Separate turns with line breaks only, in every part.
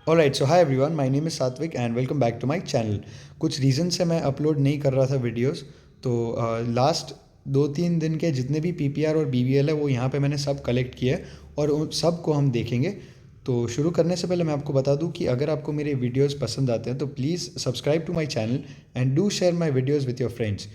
Alright, so hi everyone, my name is Satvik and welcome back to my channel. कुछ reason से मैं upload नहीं कर रहा था वीडियोस। तो लास्ट 2-3 दिन के जितने भी पीपीआर और बीवीएल है वो यहाँ पे मैंने सब कलेक्ट किए हैं और उन सब को हम देखेंगे। तो शुरू करने से पहले मैं आपको बता दूं कि अगर आपको मेरे वीडियोस पसंद आते हैं तो please subscribe to my channel and do share my videos with your friends.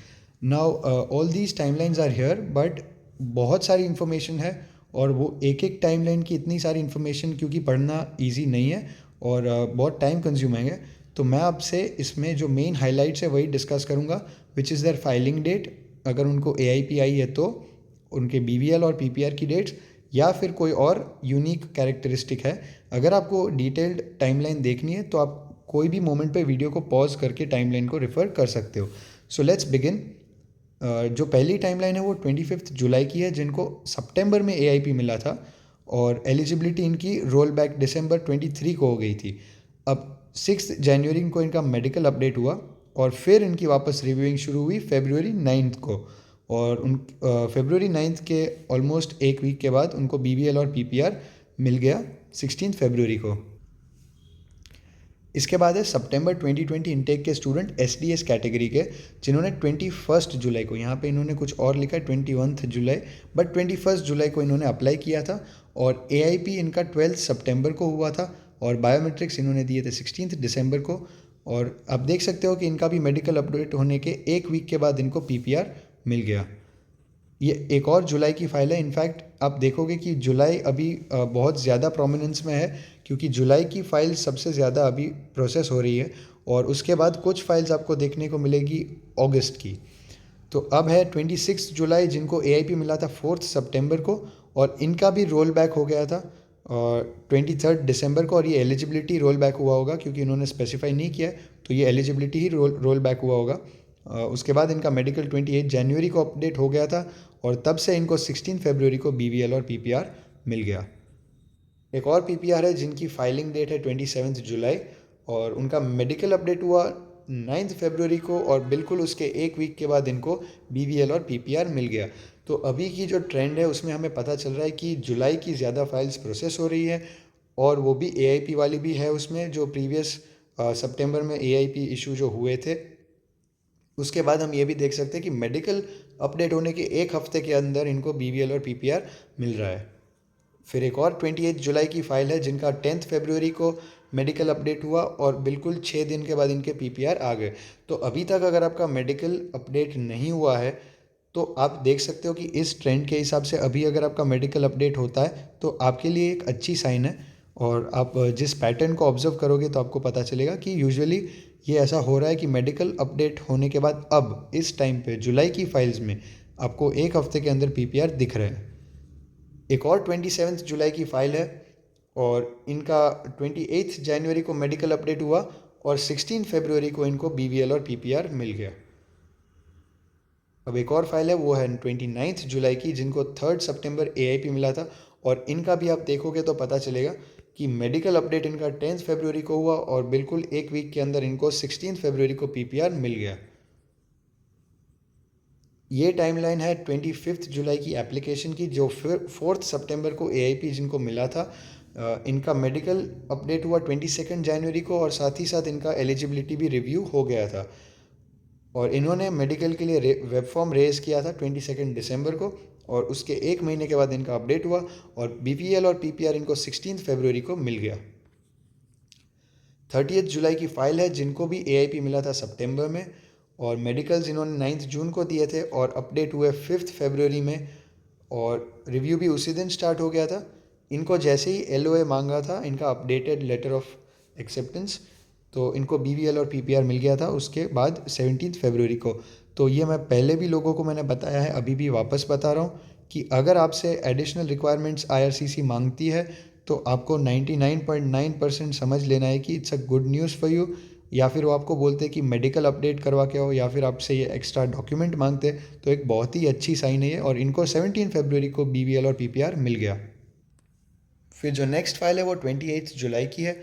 Now all these timelines are here, but बहुत सारी इन्फॉर्मेशन है और वो एक एक टाइमलाइन की इतनी सारी इन्फॉर्मेशन क्योंकि पढ़ना ईजी नहीं है और बहुत टाइम कंज्यूमिंग है। तो मैं आपसे इसमें जो मेन हाइलाइट्स है वही डिस्कस करूँगा, which is their filing date, अगर उनको एआईपी आई है तो उनके बीवीएल और पीपीआर की डेट्स, या फिर कोई और यूनिक कैरेक्टरिस्टिक है। अगर आपको डिटेल्ड टाइमलाइन देखनी है तो आप कोई भी मोमेंट पे वीडियो को पॉज करके टाइमलाइन को रेफर कर सकते हो। So let's begin. जो पहली टाइमलाइन है वो 25 जुलाई की है, जिनको सितंबर में एआईपी मिला था और एलिजिबिलिटी इनकी रोल बैक दिसंबर 23 को हो गई थी। अब 6 जनवरी को इनका मेडिकल अपडेट हुआ और फिर इनकी वापस रिव्यूइंग शुरू हुई February 9 को। और उन February 9 के ऑलमोस्ट एक वीक के बाद उनको बीबीएल और पीपीआर मिल गया 16 फरवरी को। इसके बाद है सितंबर 2020 इनटेक के स्टूडेंट एसडीएस कैटेगरी के, जिन्होंने 21 जुलाई को, यहाँ पे इन्होंने कुछ और लिखा है 21 जुलाई, बट 21 जुलाई को इन्होंने अप्लाई किया था और एआईपी इनका 12 सितंबर को हुआ था और बायोमेट्रिक्स इन्होंने दिए थे 16 दिसंबर को। और आप देख सकते हो कि इनका भी मेडिकल अपडेट होने के एक वीक के बाद इनको पीपीआर मिल गया। ये एक और जुलाई की फ़ाइल है। इनफैक्ट आप देखोगे कि जुलाई अभी बहुत ज़्यादा प्रोमिनेंस में है, क्योंकि जुलाई की फ़ाइल सबसे ज़्यादा अभी प्रोसेस हो रही है और उसके बाद कुछ फाइल्स आपको देखने को मिलेगी अगस्त की। तो अब है 26 जुलाई, जिनको एआईपी मिला था 4 सितंबर को और इनका भी रोल बैक हो गया था और 23 दिसंबर को। और ये एलिजिबिलिटी रोल बैक हुआ होगा क्योंकि इन्होंने स्पेसिफाई नहीं किया है, तो ये एलिजिबिलिटी ही रोल बैक हुआ होगा। उसके बाद इनका मेडिकल 28 जनवरी को अपडेट हो गया था और तब से इनको 16 फरवरी को बीवीएल और पीपीआर मिल गया। एक और पीपीआर है जिनकी फाइलिंग डेट है 27 जुलाई और उनका मेडिकल अपडेट हुआ 9 फरवरी को और बिल्कुल उसके एक वीक के बाद इनको बीवीएल और पीपीआर मिल गया। तो अभी की जो ट्रेंड है उसमें हमें पता चल रहा है कि जुलाई की ज़्यादा फाइल्स प्रोसेस हो रही है और वो भी एआईपी वाली भी है उसमें, जो प्रीवियस सितंबर में एआईपी इशू जो हुए थे। उसके बाद हम ये भी देख सकते हैं कि मेडिकल अपडेट होने के एक हफ्ते के अंदर इनको बीवीएल और पीपीआर मिल रहा है। फिर एक और 28 जुलाई की फ़ाइल है जिनका 10 फरवरी को मेडिकल अपडेट हुआ और बिल्कुल 6 दिन के बाद इनके पीपीआर आ गए। तो अभी तक अगर आपका मेडिकल अपडेट नहीं हुआ है तो आप देख सकते हो कि इस ट्रेंड के हिसाब से अभी अगर आपका मेडिकल अपडेट होता है तो आपके लिए एक अच्छी साइन है। और आप जिस पैटर्न को ऑब्जर्व करोगे तो आपको पता चलेगा कि यूजुअली ये ऐसा हो रहा है कि मेडिकल अपडेट होने के बाद अब इस टाइम पे जुलाई की फाइल्स में आपको एक हफ्ते के अंदर पीपीआर दिख रहे हैं। एक और 27 जुलाई की फ़ाइल है और इनका 28 जनवरी को मेडिकल अपडेट हुआ और 16 फरवरी को इनको बीवीएल और पीपीआर मिल गया। अब एक और फाइल है, वो है 29 जुलाई की, जिनको 3 सितंबर एआईपी मिला था और इनका भी आप देखोगे तो पता चलेगा कि मेडिकल अपडेट इनका 10 फरवरी को हुआ और बिल्कुल एक वीक के अंदर इनको 16 फरवरी को पीपीआर मिल गया। ये टाइमलाइन है 25 जुलाई की एप्लीकेशन की, जो फिर 4 सितंबर को एआईपी जिनको मिला था। इनका मेडिकल अपडेट हुआ 22 जनवरी को और साथ ही साथ इनका एलिजिबिलिटी भी रिव्यू हो गया था और इन्होंने मेडिकल के लिए वेब फॉर्म रेज किया था 22 दिसंबर को और उसके एक महीने के बाद इनका अपडेट हुआ और बीपीएल और पीपीआर इनको 16 फरवरी को मिल गया। 30 जुलाई की फ़ाइल है जिनको भी एआईपी मिला था सितंबर में और मेडिकल्स इन्होंने 9 जून को दिए थे और अपडेट हुए 5 फरवरी में और रिव्यू भी उसी दिन स्टार्ट हो गया था। इनको जैसे ही एलओए मांगा था, इनका अपडेटेड लेटर ऑफ एक्सेप्टेंस, तो इनको बीवीएल और पीपीआर मिल गया था उसके बाद 17 फरवरी को। तो ये मैं पहले भी लोगों को मैंने बताया है, अभी भी वापस बता रहा हूँ कि अगर आपसे एडिशनल रिक्वायरमेंट्स आईआरसीसी मांगती है तो आपको 99.9% समझ लेना है कि it's a good news for you. या फिर वो आपको बोलते हैं कि मेडिकल अपडेट करवा के आओ या फिर आपसे ये एक्स्ट्रा डॉक्यूमेंट मांगते हैं, तो एक बहुत ही अच्छी साइन है ये। और इनको 17 फरवरी को बीवीएल और पीपीआर मिल गया। फिर जो नेक्स्ट फाइल है वो 28 जुलाई की है,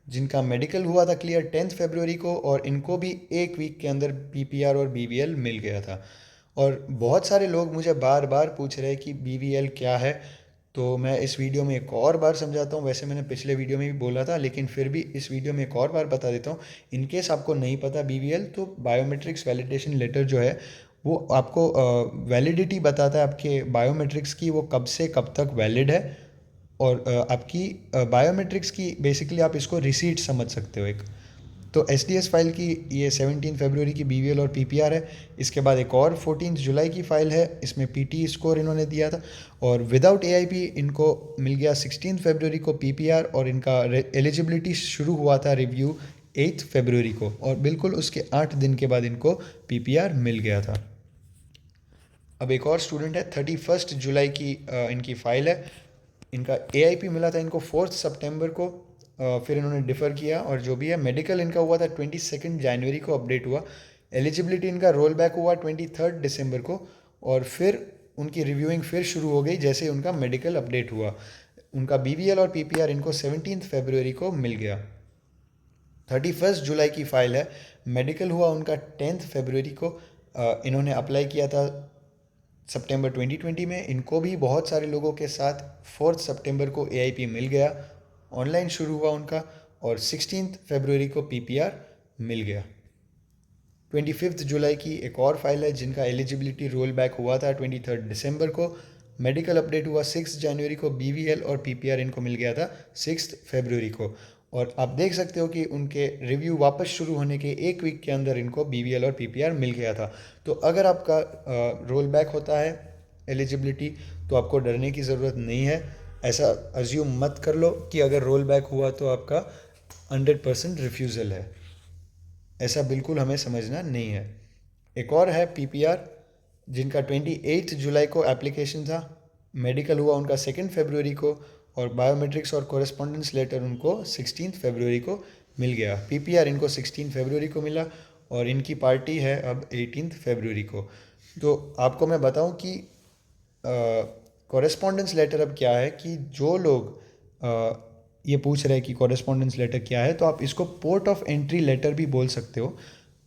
जिनका मेडिकल हुआ था क्लियर 10 फरवरी को और इनको भी एक वीक के अंदर पीपीआर और बीवीएल मिल गया था। और बहुत सारे लोग मुझे बार बार पूछ रहे हैं कि बीवीएल क्या है, तो मैं इस वीडियो में एक और बार समझाता हूँ। वैसे मैंने पिछले वीडियो में भी बोला था, लेकिन फिर भी इस वीडियो में एक और बार बता देता हूँ। इन केस आपको नहीं पता बीवीएल, तो बायोमेट्रिक्स वैलिडेशन लेटर जो है वो आपको वैलिडिटी बताता है आपके बायोमेट्रिक्स की, वो कब से कब तक वैलिड है। और आपकी बायोमेट्रिक्स की बेसिकली आप इसको रिसीट समझ सकते हो एक। तो एस डी एस फाइल की ये 17 फरवरी की BVL और PPR है। इसके बाद एक और 14 जुलाई की फ़ाइल है, इसमें PT स्कोर इन्होंने दिया था। और विदाउट AIP इनको मिल गया 16 फरवरी को PPR, और इनका एलिजिबिलिटी शुरू हुआ था रिव्यू 8 फरवरी को, और बिल्कुल उसके 8 दिन के बाद इनको PPR मिल गया था। अब एक और स्टूडेंट है, 31 जुलाई की इनकी फ़ाइल है। इनका AIP मिला था इनको 4 सितंबर को, फिर इन्होंने डिफ़र किया, और जो भी है मेडिकल इनका हुआ था 22 जनवरी को अपडेट हुआ। एलिजिबिलिटी इनका रोल बैक हुआ 23 दिसंबर को, और फिर उनकी रिव्यूइंग फिर शुरू हो गई जैसे उनका मेडिकल अपडेट हुआ। उनका BVL और PPR इनको 17 फरवरी को मिल गया। 31 जुलाई की फ़ाइल है, मेडिकल हुआ उनका 10 फरवरी को। इन्होंने अप्लाई किया था सितंबर 2020 में। इनको भी बहुत सारे लोगों के साथ 4 सितंबर को AIP मिल गया, ऑनलाइन शुरू हुआ उनका, और 16 फरवरी को PPR मिल गया। 25 जुलाई की एक और फाइल है जिनका एलिजिबिलिटी रोल बैक हुआ था 23 दिसंबर को। मेडिकल अपडेट हुआ 6 जनवरी को, BVL और PPR इनको मिल गया था 6 फरवरी को। और आप देख सकते हो कि उनके रिव्यू वापस शुरू होने के एक वीक के अंदर इनको BVL और PPR मिल गया था। तो अगर आपका रोल बैक होता है एलिजिबिलिटी, तो आपको डरने की ज़रूरत नहीं है। ऐसा अज्यूम मत कर लो कि अगर रोल बैक हुआ तो आपका 100% रिफ्यूज़ल है, ऐसा बिल्कुल हमें समझना नहीं है। एक और है PPR, जिनका 28 जुलाई को एप्लीकेशन था। मेडिकल हुआ उनका 2 फरवरी को, और बायोमेट्रिक्स और कोरेस्पोंडेंस लेटर उनको 16 फरवरी को मिल गया। PPR इनको 16 फरवरी को मिला, और इनकी पार्टी है अब 18 फरवरी को। तो आपको मैं बताऊं कि कॉरेस्पॉन्डेंस लेटर अब क्या है, कि जो लोग ये पूछ रहे हैं कि कॉरेस्पॉन्डेंस लेटर क्या है, तो आप इसको पोर्ट ऑफ एंट्री लेटर भी बोल सकते हो।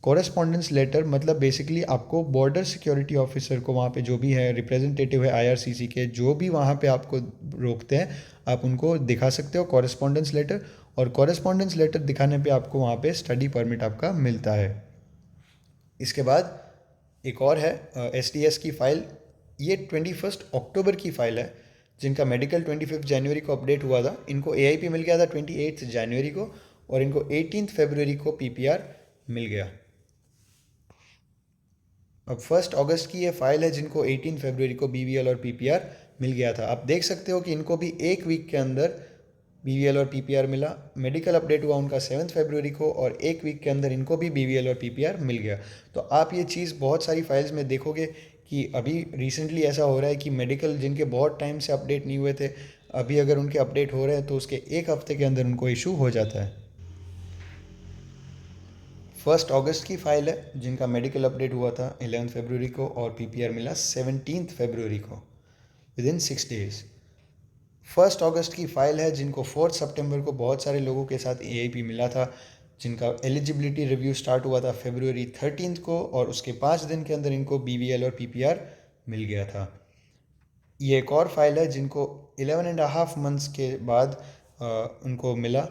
कॉरेस्पॉन्डेंस लेटर मतलब बेसिकली आपको बॉर्डर सिक्योरिटी ऑफिसर को, वहाँ पे जो भी है रिप्रेजेंटेटिव है IRCC के, जो भी वहाँ पे आपको रोकते हैं, आप उनको दिखा सकते हो कॉरेस्पॉन्डेंस लेटर। और कॉरेस्पॉन्डेंस लेटर दिखाने पे आपको वहाँ पे स्टडी परमिट आपका मिलता है। इसके बाद एक और है SDS की फ़ाइल, ये 21 अक्टूबर की फ़ाइल है। जिनका मेडिकल 25 जनवरी को अपडेट हुआ था, इनको AIP मिल गया था 28 जनवरी को, और इनको 18 फरवरी को PPR मिल गया। अब 1 अगस्त की ये फ़ाइल है जिनको 18 फरवरी को BVL और PPR मिल गया था। आप देख सकते हो कि इनको भी एक वीक के अंदर BVL और PPR मिला। मेडिकल अपडेट हुआ उनका 7 फरवरी को, और एक वीक के अंदर इनको भी BVL और PPR मिल गया। तो आप ये चीज़ बहुत सारी फाइल्स में देखोगे कि अभी रिसेंटली ऐसा हो रहा है कि मेडिकल जिनके बहुत टाइम से अपडेट नहीं हुए थे, अभी अगर उनके अपडेट हो रहे हैं तो उसके एक हफ्ते के अंदर उनको इशू हो जाता है। 1 अगस्त की फ़ाइल है जिनका मेडिकल अपडेट हुआ था 11 फरवरी को, और PPR मिला 17 फरवरी को, विद इन 6 डेज़। 1 अगस्त की फ़ाइल है जिनको 4 सितंबर को बहुत सारे लोगों के साथ AIP मिला था, जिनका एलिजिबिलिटी रिव्यू स्टार्ट हुआ था फरवरी 13 को, और उसके 5 दिन के अंदर इनको BVL और PPR मिल गया था। ये एक और फाइल है जिनको 11.5 मंथ्स के बाद उनको मिला।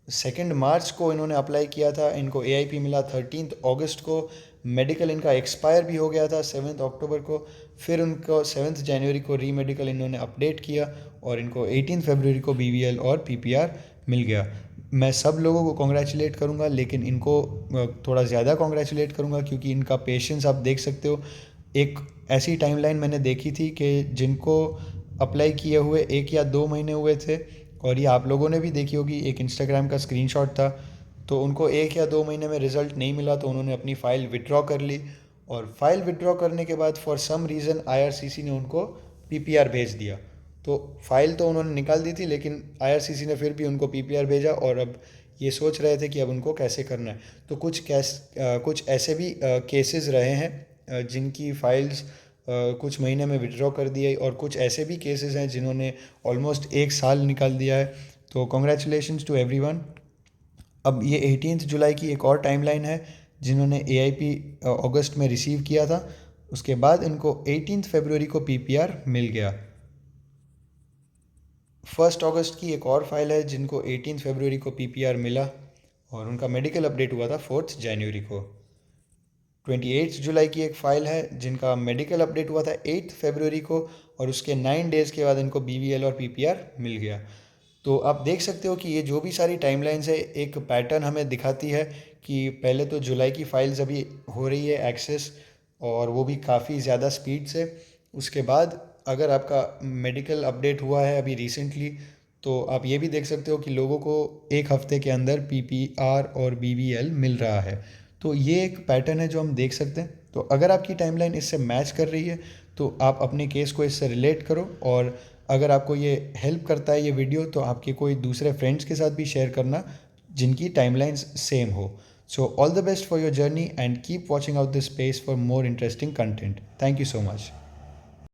2 मार्च को इन्होंने अप्लाई किया था, इनको AIP मिला 13 अगस्त को। मेडिकल इनका एक्सपायर भी हो गया था 7 अक्टूबर को। फिर उनको 7 जनवरी को री मेडिकल इन्होंने अपडेट किया, और इनको 18 फरवरी को BVL और PPR मिल गया। मैं सब लोगों को कॉन्ग्रेचुलेट करूँगा, लेकिन इनको थोड़ा ज़्यादा कॉन्ग्रेचुलेट करूँगा क्योंकि इनका पेशेंस आप देख सकते हो। एक ऐसी टाइमलाइन मैंने देखी थी कि जिनको अप्लाई किए हुए 1 या 2 महीने हुए थे, और ये आप लोगों ने भी देखी होगी, एक इंस्टाग्राम का स्क्रीनशॉट था। तो उनको 1 या 2 महीने में रिज़ल्ट नहीं मिला, तो उन्होंने अपनी फ़ाइल विड्रॉ कर ली, और फाइल विड्रॉ करने के बाद फॉर सम रीज़न IRCC ने उनको PPR भेज दिया। तो फाइल तो उन्होंने निकाल दी थी, लेकिन IRCC ने फिर भी उनको PPR भेजा, और अब ये सोच रहे थे कि अब उनको कैसे करना है। तो कुछ ऐसे भी केसेस रहे हैं जिनकी फ़ाइल्स कुछ महीने में विड्रॉ कर दी है, और कुछ ऐसे भी केसेस हैं जिन्होंने ऑलमोस्ट 1 साल निकाल दिया है। तो कॉन्ग्रेचुलेशंस टू एवरीवन। अब ये 18 जुलाई की एक और टाइमलाइन है जिन्होंने AIP अगस्त में रिसीव किया था, उसके बाद इनको 18 फरवरी को PPR मिल गया। 1 अगस्त की एक और फाइल है जिनको 18 फरवरी को पीपीआर मिला और उनका मेडिकल अपडेट हुआ था 4 जनवरी को। 28 जुलाई की एक फ़ाइल है जिनका मेडिकल अपडेट हुआ था 8 फरवरी को और उसके 9 डेज़ के बाद इनको बीवीएल और पीपीआर मिल गया। तो आप देख सकते हो कि ये जो भी सारी टाइमलाइंस है एक पैटर्न हमें दिखाती है कि पहले तो जुलाई की फाइल्स अभी हो रही है एक्सेस और वो भी काफ़ी ज़्यादा स्पीड से। उसके बाद अगर आपका मेडिकल अपडेट हुआ है अभी रिसेंटली तो आप ये भी देख सकते हो कि लोगों को एक हफ्ते के अंदर पीपीआर और बीवीएल मिल रहा है। तो ये एक पैटर्न है जो हम देख सकते हैं। तो अगर आपकी टाइमलाइन इससे मैच कर रही है तो आप अपने केस को इससे रिलेट करो और अगर आपको ये हेल्प करता है ये वीडियो तो आपके कोई दूसरे फ्रेंड्स के साथ भी शेयर करना जिनकी टाइमलाइंस सेम हो। So all the best for your journey and keep watching out this space for more interesting content. Thank you so much.